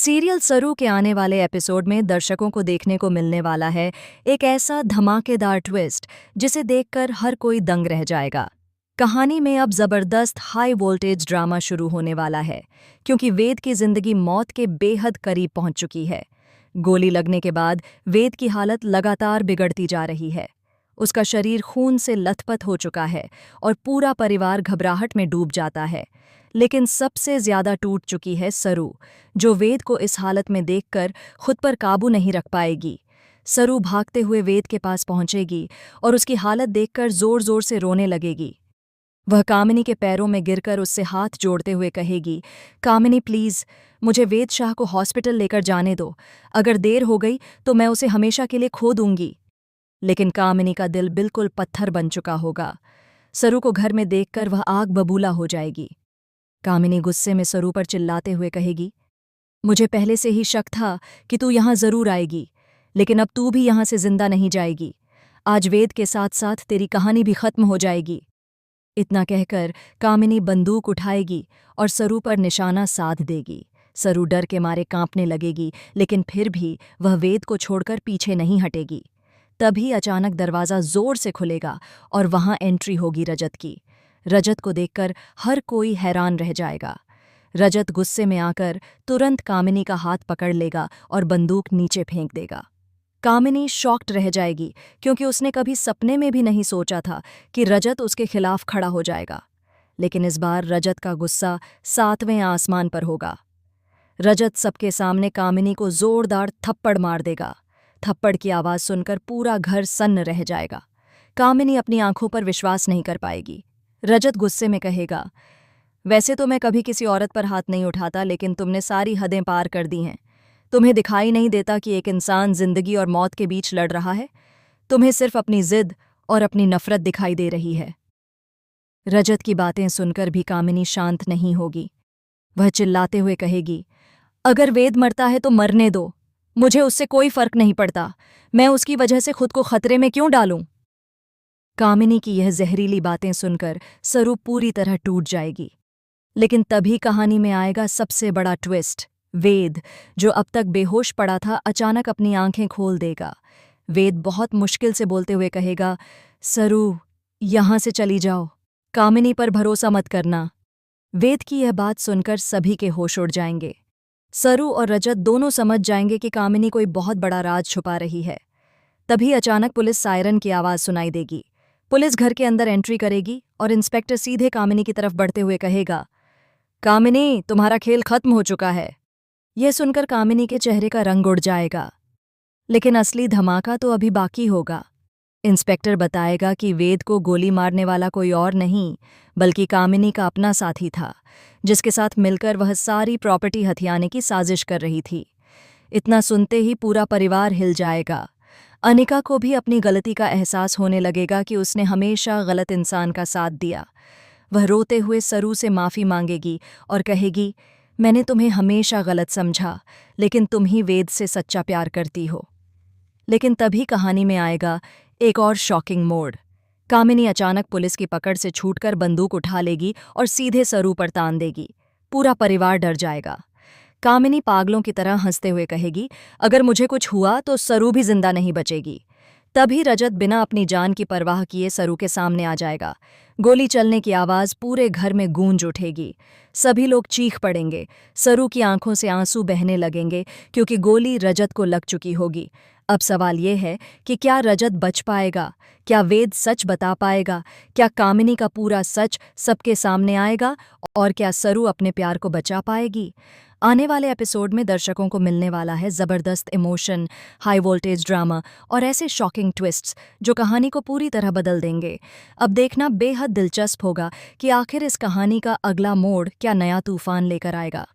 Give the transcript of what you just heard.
Serial सरू के आने वाले एपिसोड में दर्शकों को देखने को मिलने वाला है एक ऐसा धमाकेदार ट्विस्ट जिसे देखकर हर कोई दंग रह जाएगा। कहानी में अब जबरदस्त हाई वोल्टेज ड्रामा शुरू होने वाला है, क्योंकि वेद की जिंदगी मौत के बेहद करीब पहुंच चुकी है। गोली लगने के बाद वेद की हालत लगातार बिगड़ती जा रही है। उसका शरीर खून से लथपथ हो चुका है और पूरा परिवार घबराहट में डूब जाता है। लेकिन सबसे ज्यादा टूट चुकी है सरू, जो वेद को इस हालत में देखकर खुद पर काबू नहीं रख पाएगी। सरू भागते हुए वेद के पास पहुंचेगी और उसकी हालत देखकर जोर जोर से रोने लगेगी। वह कामिनी के पैरों में गिरकर उससे हाथ जोड़ते हुए कहेगी, कामिनी प्लीज, मुझे वेद शाह को हॉस्पिटल लेकर जाने दो। अगर देर हो गई तो मैं उसे हमेशा के लिए खो दूंगी। लेकिन कामिनी का दिल बिल्कुल पत्थर बन चुका होगा। सरू को घर में देखकर वह आग बबूला हो जाएगी। कामिनी गुस्से में सरू पर चिल्लाते हुए कहेगी, मुझे पहले से ही शक था कि तू यहाँ जरूर आएगी, लेकिन अब तू भी यहाँ से जिंदा नहीं जाएगी। आज वेद के साथ साथ तेरी कहानी भी खत्म हो जाएगी। इतना कहकर कामिनी बंदूक उठाएगी और सरू पर निशाना साध देगी। सरू डर के मारे कांपने लगेगी, लेकिन फिर भी वह वेद को छोड़कर पीछे नहीं हटेगी। तभी अचानक दरवाज़ा जोर से खुलेगा और वहां एंट्री होगी रजत की। रजत को देखकर हर कोई हैरान रह जाएगा। रजत गुस्से में आकर तुरंत कामिनी का हाथ पकड़ लेगा और बंदूक नीचे फेंक देगा। कामिनी शॉक्ड रह जाएगी, क्योंकि उसने कभी सपने में भी नहीं सोचा था कि रजत उसके खिलाफ खड़ा हो जाएगा। लेकिन इस बार रजत का गुस्सा 7वें आसमान पर होगा। रजत सबके सामने कामिनी को जोरदार थप्पड़ मार देगा। थप्पड़ की आवाज़ सुनकर पूरा घर सन्न रह जाएगा। कामिनी अपनी आंखों पर विश्वास नहीं कर पाएगी। रजत गुस्से में कहेगा, वैसे तो मैं कभी किसी औरत पर हाथ नहीं उठाता, लेकिन तुमने सारी हदें पार कर दी हैं। तुम्हें दिखाई नहीं देता कि एक इंसान जिंदगी और मौत के बीच लड़ रहा है? तुम्हें सिर्फ अपनी जिद और अपनी नफरत दिखाई दे रही है। रजत की बातें सुनकर भी कामिनी शांत नहीं होगी। वह चिल्लाते हुए कहेगी, अगर वेद मरता है तो मरने दो, मुझे उससे कोई फर्क नहीं पड़ता। मैं उसकी वजह से खुद को खतरे में क्यों डालूं? कामिनी की यह जहरीली बातें सुनकर सरू पूरी तरह टूट जाएगी। लेकिन तभी कहानी में आएगा सबसे बड़ा ट्विस्ट। वेद, जो अब तक बेहोश पड़ा था, अचानक अपनी आंखें खोल देगा। वेद बहुत मुश्किल से बोलते हुए कहेगा, सरू, यहां से चली जाओ, कामिनी पर भरोसा मत करना। वेद की यह बात सुनकर सभी के होश उड़ जाएंगे। सरू और रजत दोनों समझ जाएंगे कि कामिनी कोई बहुत बड़ा राज छुपा रही है। तभी अचानक पुलिस सायरन की आवाज़ सुनाई देगी। पुलिस घर के अंदर एंट्री करेगी और इंस्पेक्टर सीधे कामिनी की तरफ बढ़ते हुए कहेगा, कामिनी, तुम्हारा खेल खत्म हो चुका है। यह सुनकर कामिनी के चेहरे का रंग उड़ जाएगा। लेकिन असली धमाका तो अभी बाकी होगा। इंस्पेक्टर बताएगा कि वेद को गोली मारने वाला कोई और नहीं, बल्कि कामिनी का अपना साथी था, जिसके साथ मिलकर वह सारी प्रॉपर्टी हथियाने की साजिश कर रही थी। इतना सुनते ही पूरा परिवार हिल जाएगा। अनिका को भी अपनी गलती का एहसास होने लगेगा कि उसने हमेशा गलत इंसान का साथ दिया। वह रोते हुए सरू से माफ़ी मांगेगी और कहेगी, मैंने तुम्हें हमेशा गलत समझा, लेकिन तुम ही वेद से सच्चा प्यार करती हो। लेकिन तभी कहानी में आएगा एक और शॉकिंग मोड़। कामिनी अचानक पुलिस की पकड़ से छूटकर बंदूक उठा लेगी और सीधे सरू पर तान देगी। पूरा परिवार डर जाएगा। कामिनी पागलों की तरह हंसते हुए कहेगी, अगर मुझे कुछ हुआ तो सरू भी जिंदा नहीं बचेगी। तभी रजत बिना अपनी जान की परवाह किए सरू के सामने आ जाएगा। गोली चलने की आवाज़ पूरे घर में गूंज उठेगी। सभी लोग चीख पड़ेंगे। सरू की आंखों से आंसू बहने लगेंगे, क्योंकि गोली रजत को लग चुकी होगी। अब सवाल यह है कि क्या रजत बच पाएगा? क्या वेद सच बता पाएगा? क्या कामिनी का पूरा सच सबके सामने आएगा? और क्या सरू अपने प्यार को बचा पाएगी? आने वाले एपिसोड में दर्शकों को मिलने वाला है ज़बरदस्त इमोशन, हाई वोल्टेज ड्रामा और ऐसे शॉकिंग ट्विस्ट्स जो कहानी को पूरी तरह बदल देंगे। अब देखना बेहद दिलचस्प होगा कि आखिर इस कहानी का अगला मोड़ क्या नया तूफान लेकर आएगा।